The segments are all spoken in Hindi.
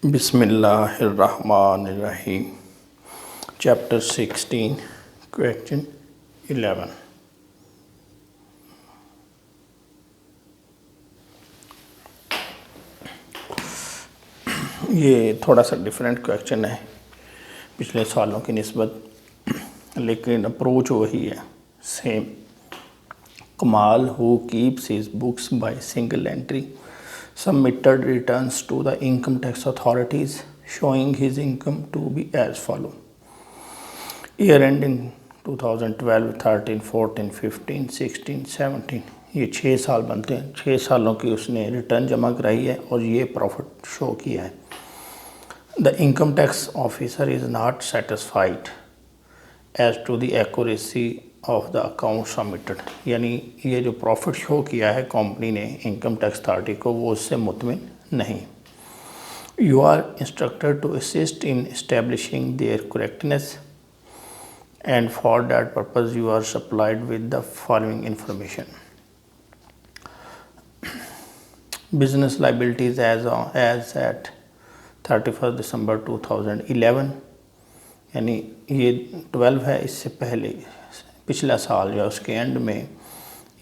बिस्मिल्लाहिर्रहमानिर्रहीम। Chapter 16 question 11। ये थोड़ा सा डिफरेंट क्वेश्चन है पिछले सालों की निस्बत, लेकिन अप्रोच वही है, सेम। कमाल who keeps his books by single entry submitted returns to the income tax authorities showing his income to be as follow. Year ending 2012, 13, 14, 15, 16, 17, ये 6 साल बनते हैं। 6 सालों की उसने रिटर्न जमा कराई है और ये प्रॉफिट शो किया है। The income tax officer is not satisfied as to the accuracy of the account submitted, यानी ये जो प्रॉफिट शो किया है कंपनी ने इनकम टैक्स अथॉरिटी को, वो उससे मुतमिन नहीं। You are instructed to assist in establishing their correctness and for that purpose you are supplied with the following information. Business liabilities as at 31 December 2011, यानी ये 12 है, इससे पहले पिछला साल या उसके एंड में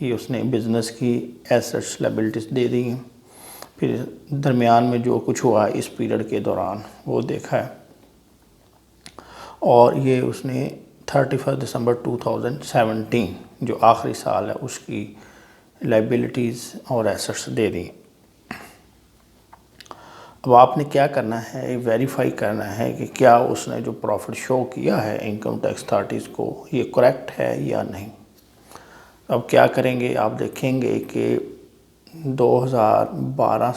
ये उसने बिज़नेस की एसेट्स लायबिलिटीज़ दे दी हैं। फिर दरमियान में जो कुछ हुआ इस पीरियड के दौरान वो देखा है, और ये उसने 31 दिसंबर 2017 जो आखिरी साल है उसकी लायबिलिटीज़ और एसेट्स दे दी। अब आपने क्या करना है, वेरीफाई करना है कि क्या उसने जो प्रॉफिट शो किया है इनकम टैक्स अथॉरिटीज़ को ये करेक्ट है या नहीं। अब क्या करेंगे, आप देखेंगे कि 2011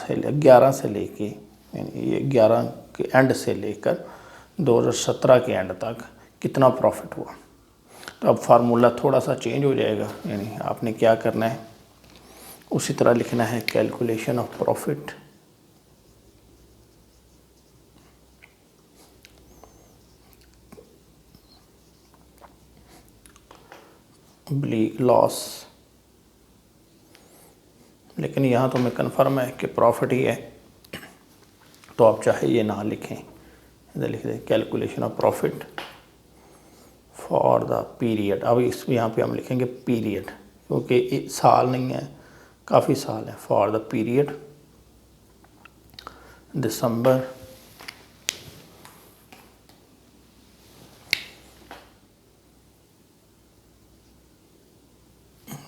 से लेके, यानी ये 11 के एंड से लेकर 2017 के एंड तक कितना प्रॉफिट हुआ। तो अब फार्मूला थोड़ा सा चेंज हो जाएगा, यानी आपने क्या करना है, उसी तरह लिखना है कैलकुलेशन ऑफ प्रॉफिट लॉस, लेकिन यहाँ तो मैं कन्फर्म है कि प्रॉफिट ही है, तो आप चाहे ये ना लिखें, इधर लिख दें calculation of profit for the period. अब इस यहाँ पे हम लिखेंगे पीरियड, क्योंकि साल नहीं है, काफ़ी साल है। For the period December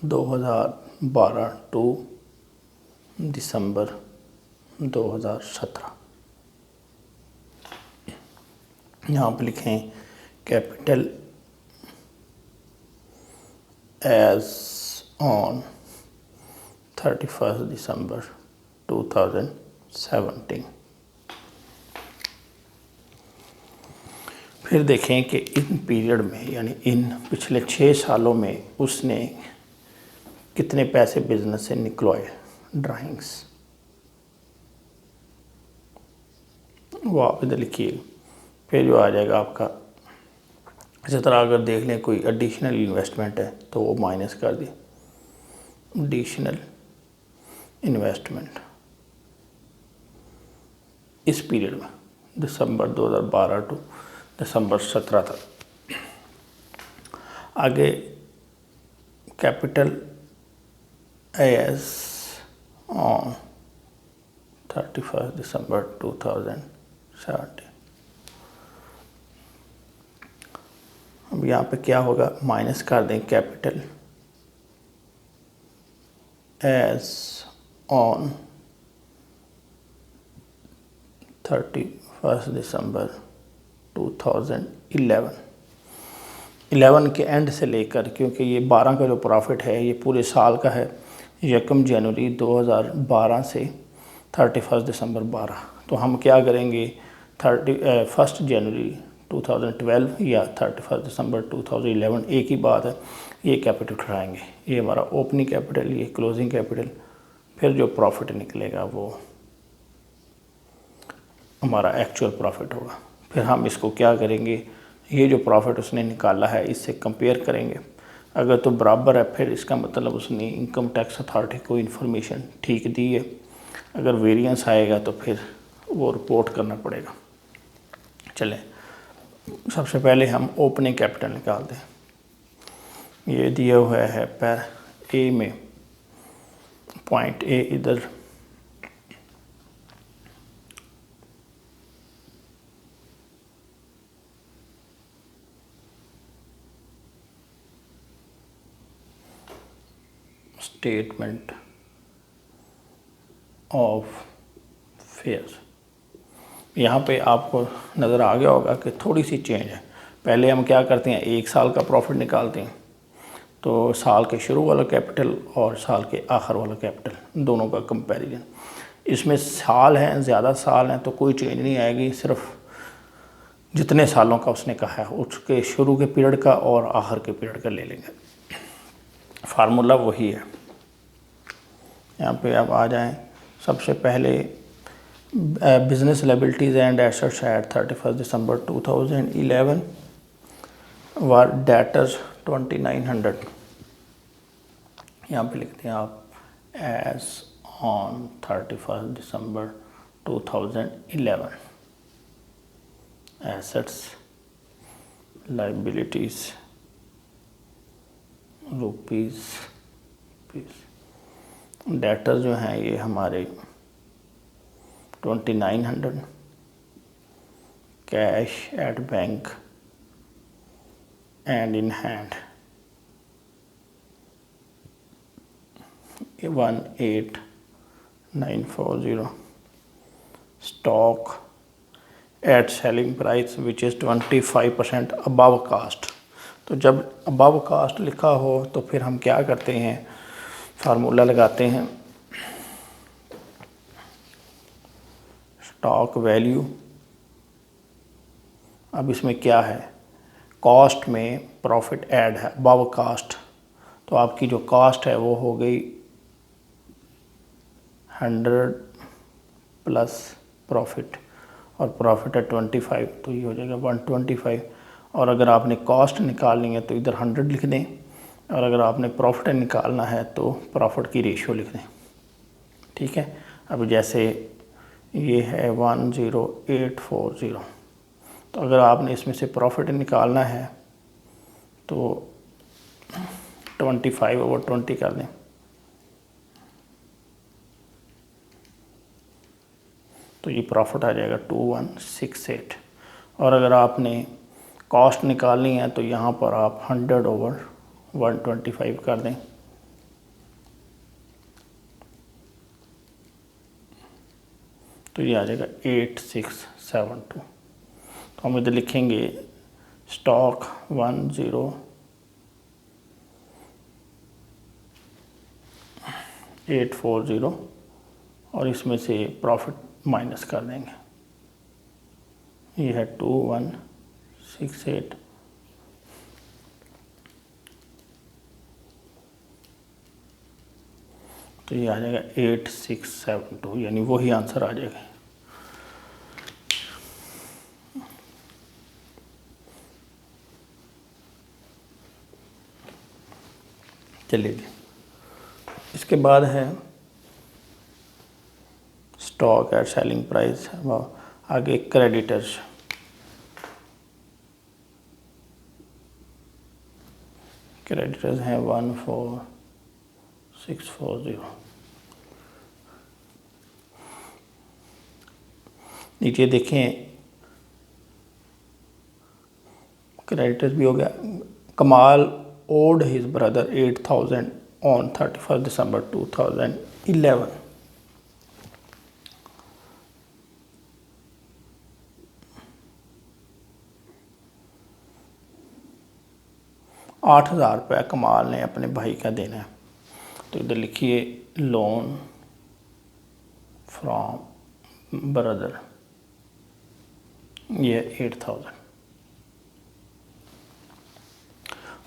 2012 to December 2017। यहाँ पर लिखें कैपिटल एज ऑन 31 दिसंबर 2017। फिर देखें कि इन पीरियड में, यानी इन पिछले 6 सालों में उसने कितने पैसे बिजनेस से निकलवाए ड्राइंग्स, वो आप इधर लिखिए। फिर जो आ जाएगा आपका, इसी तरह अगर देख लें कोई एडिशनल इन्वेस्टमेंट है तो वो माइनस कर दी, एडिशनल इन्वेस्टमेंट इस पीरियड में दिसंबर 2012 टू दिसंबर 17 तक। आगे कैपिटल एज ऑन 31 दिसंबर 2017। अब यहाँ पे क्या होगा, माइनस कर दें कैपिटल एज ऑन 31 दिसंबर 2011 के एंड से लेकर, क्योंकि ये 12 का जो प्रॉफिट है ये पूरे साल का है, 1 जनवरी 2012 से 31 दिसंबर 12। तो हम क्या करेंगे, 1 जनवरी 2012 या 31 दिसंबर 2011 एक ही बात है, ये कैपिटल उठाएंगे। ये हमारा ओपनिंग कैपिटल, ये क्लोजिंग कैपिटल, फिर जो प्रॉफिट निकलेगा वो हमारा एक्चुअल प्रॉफिट होगा। फिर हम इसको क्या करेंगे, ये जो प्रॉफिट उसने निकाला है इससे कंपेयर करेंगे। अगर तो बराबर है फिर इसका मतलब उसने इनकम टैक्स अथॉरिटी को इन्फॉर्मेशन ठीक दी है। अगर वेरिएंस आएगा तो फिर वो रिपोर्ट करना पड़ेगा। चलें, सबसे पहले हम ओपनिंग कैपिटल निकालते हैं। ये दिया हुआ है पैर ए में, पॉइंट ए इधर स्टेटमेंट ऑफ फेयर। यहाँ पे आपको नज़र आ गया होगा कि थोड़ी सी चेंज है। पहले हम क्या करते हैं, एक साल का प्रॉफिट निकालते हैं, तो साल के शुरू वाला कैपिटल और साल के आखिर वाला कैपिटल दोनों का कंपैरिजन। इसमें साल हैं, ज़्यादा साल हैं तो कोई चेंज नहीं आएगी, सिर्फ जितने सालों का उसने कहा है उसके शुरू के पीरियड का और आखिर के पीरियड का ले लेंगे। फार्मूला वही है। यहाँ पे आप आ जाएं, सबसे पहले business liabilities and assets at 31 December 2011 were debtors 2900। यहाँ पे लिखते हैं आप as on 31 December 2011। Assets liabilities rupees, debtor जो हैं ये हमारे 2900, cash at bank and in hand 18940, stock at selling price which is 25% above cost. तो जब अबव कास्ट लिखा हो तो फिर हम क्या करते हैं, फार्मूला लगाते हैं, स्टॉक वैल्यू। अब इसमें क्या है, कॉस्ट में प्रॉफिट ऐड है अबव कास्ट, तो आपकी जो कास्ट है वो हो गई 100 प्लस प्रॉफिट, और प्रॉफिट है 25, तो ये हो जाएगा 125। और अगर आपने कॉस्ट निकालनी है तो इधर 100 लिख दें, और अगर आपने प्रॉफिट निकालना है तो प्रॉफिट की रेशियो लिख दें। ठीक है, अब जैसे ये है 10840, तो अगर आपने इसमें से प्रॉफिट निकालना है तो 25/20 कर दें, तो ये प्रॉफिट आ जाएगा 2168। और अगर आपने कॉस्ट निकालनी है तो यहाँ पर आप 100/125 कर दें, तो ये आ जाएगा 8672। तो हम इधर लिखेंगे स्टॉक 10840 और इसमें से प्रॉफिट माइनस कर देंगे, ये है 2168। तो ये आ जाएगा 8672, यानी वही आंसर आ जाएगा। चलिए, इसके बाद है स्टॉक एट सेलिंग प्राइस, आगे क्रेडिटर्स। क्रेडिटर्स हैं 14640। नीचे देखें, क्रेडिटर्स भी हो गया। कमाल owed his brother 8000 on 31st December 2011। ₹8000 कमाल ने अपने भाई का देना है, तो इधर लिखिए लोन फ्रॉम ब्रदर, ये 8000।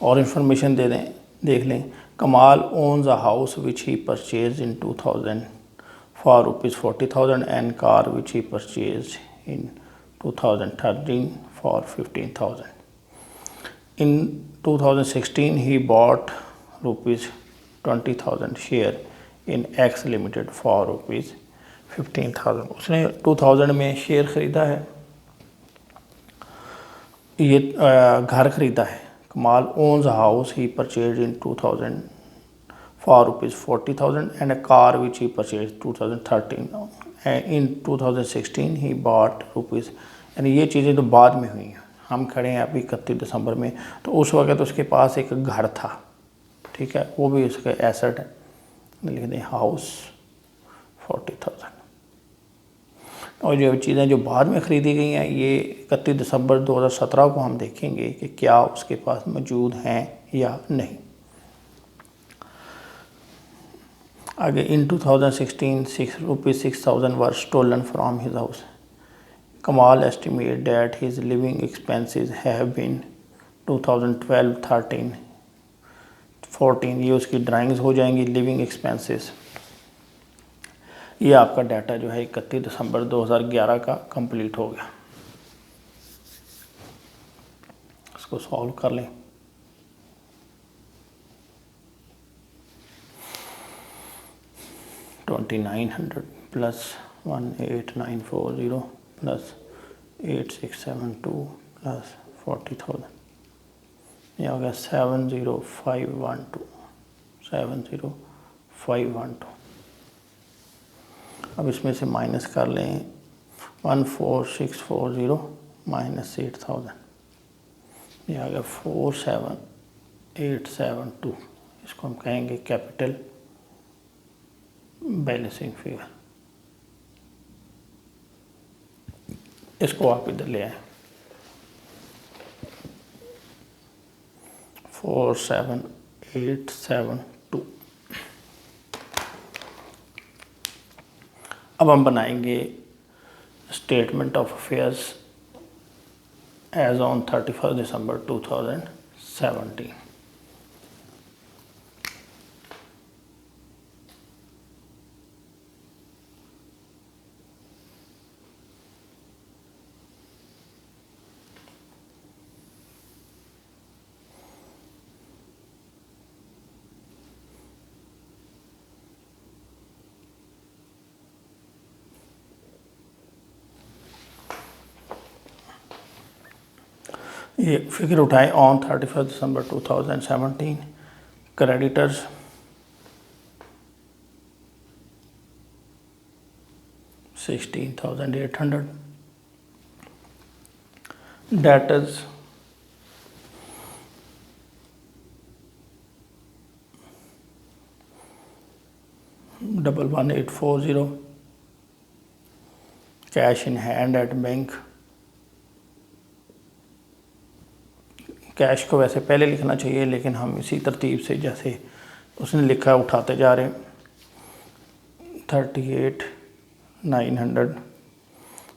और इंफॉर्मेशन दे दें, देख लें, कमाल owns a house which he purchase in 2000 for ₹40,000 and car which he purchase in 2013 for 15,000। In 2016 he bought ₹20,000 share in X Limited for 15,000। उसने 2000 में शेयर ख़रीदा है, ये घर ख़रीदा है। कमाल ons a house he purchased in 2000 for rupees 40,000 and a car which he purchased 2013 and in 2016 he bought rupees, यानी ये चीज़ें तो बाद में हुई हैं। हम खड़े हैं अभी 31 दिसंबर में, तो उस वक्त उसके पास एक घर था, ठीक है, वो भी उसका एसेट है। लिख दें हाउस 40,000। और जो चीज़ें जो बाद में ख़रीदी गई हैं, ये 31 दिसंबर 2017 को हम देखेंगे कि क्या उसके पास मौजूद हैं या नहीं। आगे in 2016 6,000 were stolen from his house. Kamal estimate that his living expenses have been 2012 13 14, ये उसकी ड्राइंग्स हो जाएंगी लिविंग एक्सपेंसेस। ये आपका डाटा जो है 31 दिसंबर 2011 का कंप्लीट हो गया। इसको सॉल्व कर लें। $2,900 प्लस 18,940 प्लस 8,672 प्लस 40,000, ये हो गया 70512। अब इसमें से माइनस कर लें 14,640 माइनस 8,000, ये आ गया 47,872। इसको हम कहेंगे कैपिटल बैलेंसिंग फिगर। इसको आप इधर ले आए 47,872। अब हम बनाएंगे statement of affairs as on 31 December 2017। ये फिगर उठाएं on 31 December 2017। Creditors $16,800, debtors $11,840, cash in hand at bank. Cash को वैसे पहले लिखना चाहिए, लेकिन हम इसी तरतीब से जैसे उसने लिखा उठाते जा रहे हैं। 38,900।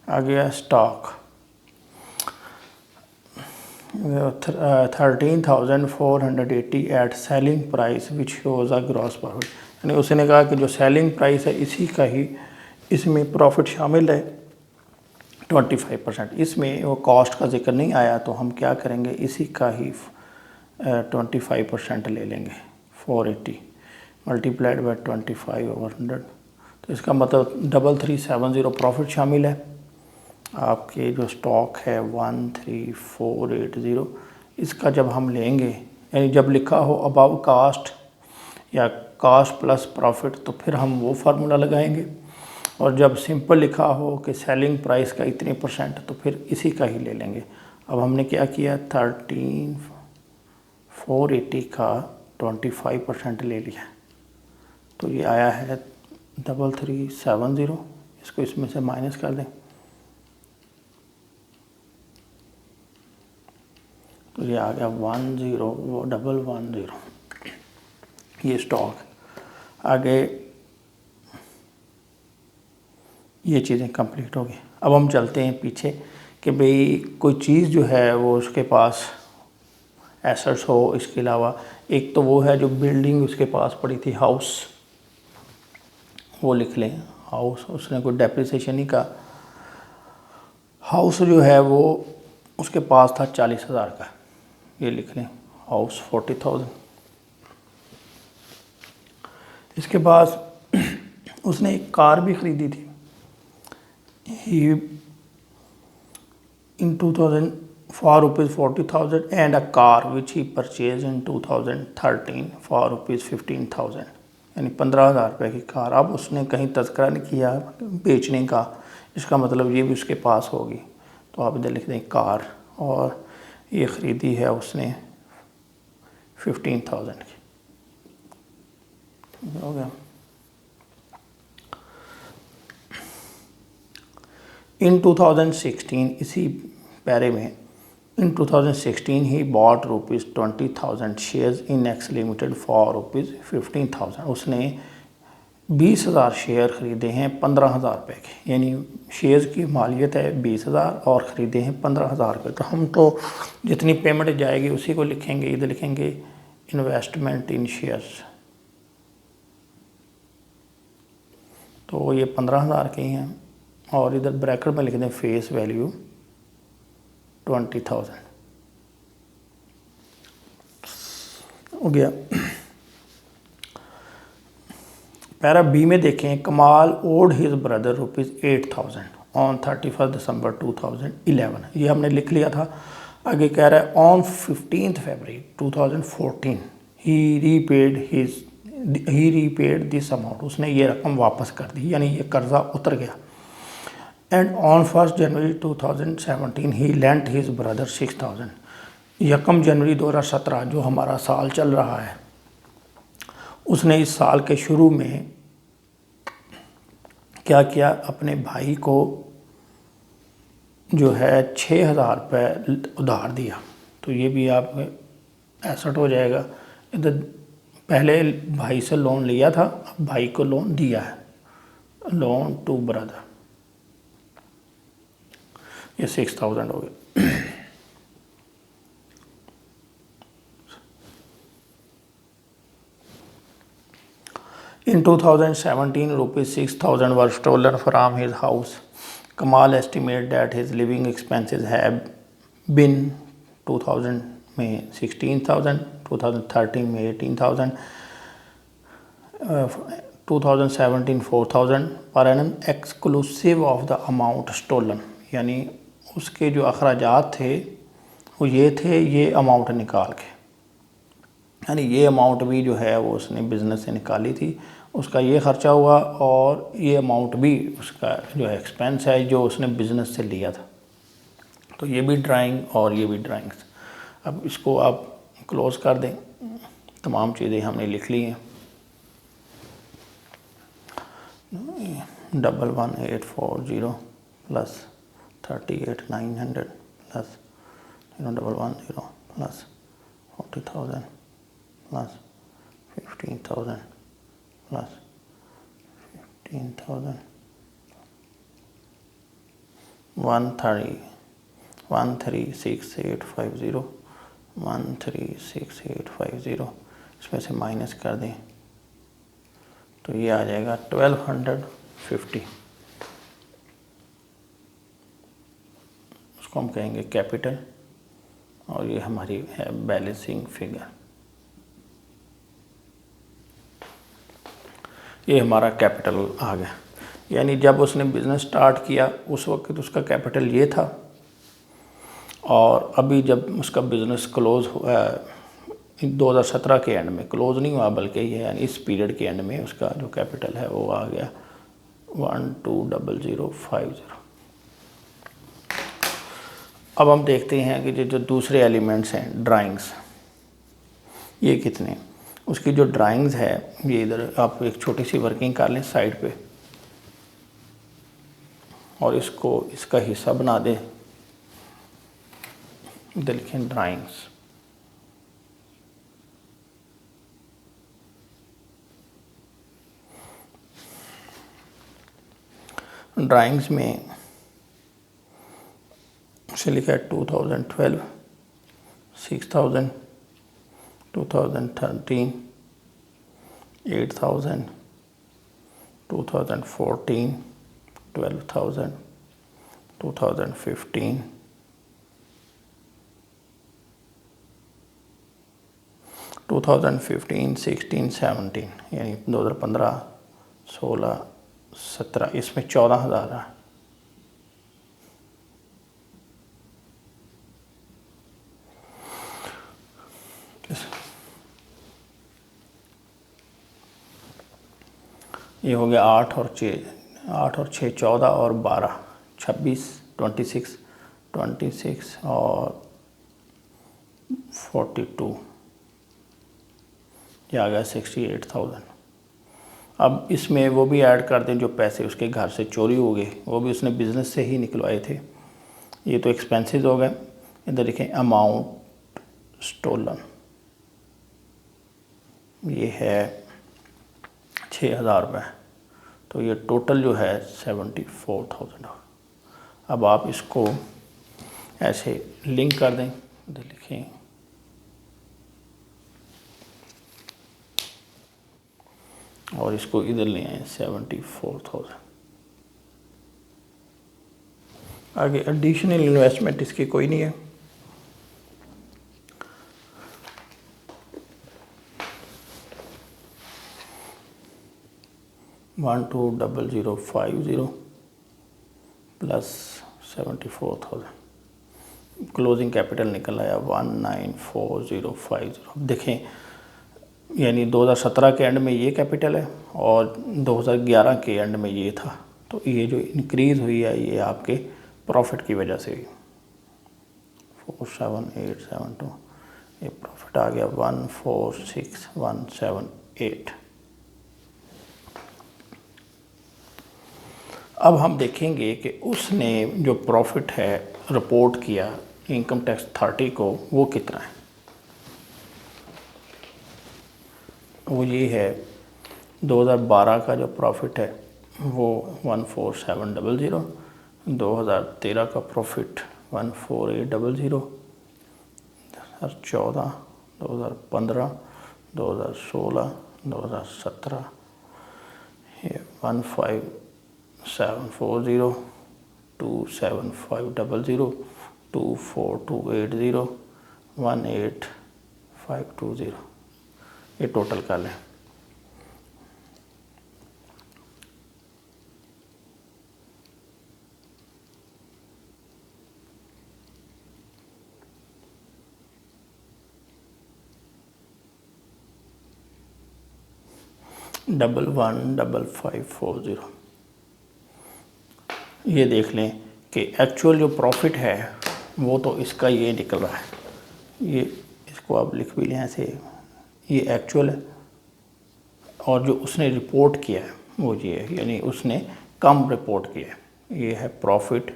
आ गया stock 13,480 at selling price which shows a gross profit, यानी उसने कहा कि जो सेलिंग प्राइस है इसी का ही इसमें प्रॉफिट शामिल है 25%। इसमें वो कॉस्ट का जिक्र नहीं आया, तो हम क्या करेंगे, इसी का ही 25% ले लेंगे। 480 मल्टीप्लाइड बाई 25/100, तो इसका मतलब 3370 प्रॉफिट शामिल है। आपके जो स्टॉक है 13480, इसका जब हम लेंगे, यानी जब लिखा हो अबव कास्ट या कास्ट प्लस प्रॉफिट, तो फिर हम वो फार्मूला लगाएंगे। और जब सिंपल लिखा हो कि सेलिंग प्राइस का इतने %, तो फिर इसी का ही ले लेंगे। अब हमने क्या किया, 13,480 का 25% ले लिया, तो ये आया है 3370। इसको इसमें से माइनस कर दें, तो ये आ गया 10,110। ये स्टॉक। आगे ये चीज़ें कंप्लीट हो गई। अब हम चलते हैं पीछे कि भाई कोई चीज़ जो है वो उसके पास एसेट्स हो, इसके अलावा एक तो वो है जो बिल्डिंग उसके पास पड़ी थी, हाउस, वो लिख लें हाउस। उसने कोई डेप्रिसिएशन नहीं का। हाउस जो है वो उसके पास था 40,000 का, ये लिख लें हाउस 40,000। इसके बाद उसने एक कार भी ख़रीदी थी, he in 2000 for rupees 40,000 and a car which he purchased in 2013 for rupees 15,000, यानी 15,000 रुपये की कार। अब उसने कहीं तज़किरा नहीं किया बेचने का, इसका मतलब ये भी उसके पास होगी। तो आप इधर लिख दें कार, और ये ख़रीदी है उसने 15,000 की। हो गया। इन 2016, इसी पैरे में, इन 2016 he bought rupees 20,000 shares in x limited for rupees 15,000। उसने 20,000 शेयर ख़रीदे हैं 15,000 रुपये के, यानी शेयर्स की मालियत है 20,000 और ख़रीदे हैं 15,000 रुपये। तो हम तो जितनी पेमेंट जाएगी उसी को लिखेंगे, इधर लिखेंगे इन्वेस्टमेंट इन शेयर्स। तो ये 15,000 के हैं, और इधर ब्रैकेट में लिख दें फेस वैल्यू 20,000। हो गया। पैरा बी में देखें, Kamal owed his brother rupees 8,000 on 31 December 2011। ये हमने लिख लिया था। आगे कह रहा है on 15 February 2014 he repaid this amount. उसने ये रकम वापस कर दी, यानी ये कर्ज़ा उतर गया। And on 1 January 2017 he lent his brother 6,000। 1 जनवरी 2017 जो हमारा साल चल रहा है, उसने इस साल के शुरू में क्या किया, अपने भाई को जो है 6,000 रुपये उधार दिया। तो ये भी आप एसेट हो जाएगा। इधर पहले भाई से लोन लिया था, अब भाई को लोन दिया है, लोन टू ब्रदर, ये 6,000 हो गया। In 2017, rupees 6,000 were stolen from his house. Kamal estimated that his living expenses have been 2000 में 16,000, 2013 में 18,000, 2017 4,000 per annum exclusive of the amount stolen। यानी उसके जो अखराजात थे वो ये थे, ये अमाउंट निकाल के, यानी ये अमाउंट भी जो है वो उसने बिज़नेस से निकाली थी, उसका ये ख़र्चा हुआ, और ये अमाउंट भी उसका जो है एक्सपेंस है जो उसने बिज़नेस से लिया था। तो ये भी ड्राइंग और ये भी ड्राइंग्स। अब इसको आप क्लोज़ कर दें। तमाम चीज़ें हमने लिख ली हैं। 11,840 plus 38,900 plus 1,110 plus 40,000 plus 15,000 plus 15,000 136,850 136,850, इसमें से माइनस कर दें तो ये आ जाएगा 1,250। उसको हम कहेंगे कैपिटल, और ये हमारी है बैलेंसिंग फिगर। ये हमारा कैपिटल आ गया, यानी जब उसने बिज़नेस स्टार्ट किया उस वक्त उसका कैपिटल ये था, और अभी जब उसका बिज़नेस क्लोज़ हुआ 2017 के एंड में, क्लोज़ नहीं हुआ बल्कि ये यानी इस पीरियड के एंड में उसका जो कैपिटल है वो आ गया 120050। अब हम देखते हैं कि जो दूसरे एलिमेंट्स हैं ड्राइंग्स, ये कितने, उसकी जो ड्राइंग्स है ये इधर आप एक छोटी सी वर्किंग कर लें साइड पे, और इसको इसका हिस्सा बना दें। इधर लिखें ड्राइंग्स। ड्राइंग्स में उसे लिखा है 2012 6,000, 2013 8,000, 2014 12,000, 2015 16, 17, यानी 2015 16 17, इसमें 14,000 है। ये हो गया 8 और 6 14 और 12 26 26 और 42, ये आ गया 68,000। अब इसमें वो भी ऐड कर दें जो पैसे उसके घर से चोरी हो गए, वो भी उसने बिज़नेस से ही निकलवाए थे। ये तो एक्सपेंसेस हो गए। इधर देखें अमाउंट स्टोलन, ये है 6,000 रुपये, तो ये टोटल जो है 74,000। अब आप इसको ऐसे लिंक कर दें, इधर लिखें और इसको इधर ले आए 74,000। आगे एडिशनल इन्वेस्टमेंट इसकी कोई नहीं है। $12,050 प्लस 74,000, क्लोजिंग कैपिटल निकल आया 194050। अब देखें यानी 2017 के एंड में ये कैपिटल है और 2011 के एंड में ये था, तो ये जो इंक्रीज़ हुई है ये आपके प्रॉफिट की वजह से हुई। 47872, ये प्रॉफिट आ गया 146178। अब हम देखेंगे कि उसने जो प्रॉफिट है रिपोर्ट किया इनकम टैक्स 30 को, वो कितना है। वो ये है 2012 का जो प्रॉफिट है वो 14700, 2013 का प्रॉफिट 14800, 2014, 2015, 2016, 2017 ये 15740, 27500, 24280, 18520, ये टोटल कर लें। $11,540। ये देख लें कि एक्चुअल जो प्रॉफिट है वो तो इसका ये निकल रहा है, ये इसको आप लिख भी लें ऐसे, ये एक्चुअल है और जो उसने रिपोर्ट किया है वो ये है, यानी उसने कम रिपोर्ट किया है। ये है profit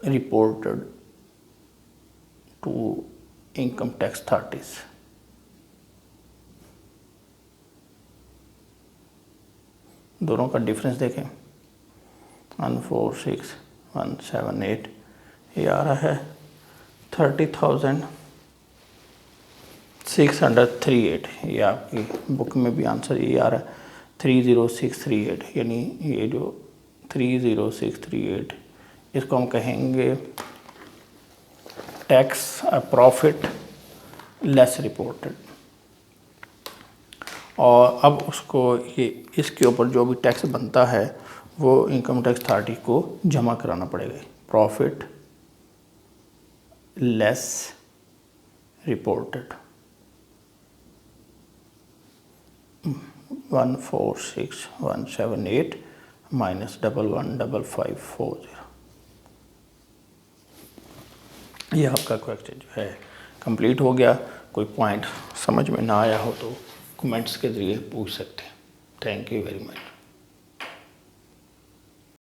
reported to income tax 30। दोनों का डिफरेंस देखें, 146178, ये आ रहा है 30,638। ये आपकी बुक में भी आंसर ये आ रहा है 30638, यानी ये जो 30638 इसको हम कहेंगे टैक्स प्रॉफिट लेस रिपोर्टेड। और अब उसको ये इसके ऊपर जो भी टैक्स बनता है वो इनकम टैक्स 30 को जमा कराना पड़ेगा। Profit less reported 146178 minus 11,540। ये आपका क्वेश्चन जो है कंप्लीट हो गया। कोई पॉइंट समझ में ना आया हो तो कमेंट्स के ज़रिए पूछ सकते हैं। Thank you very much.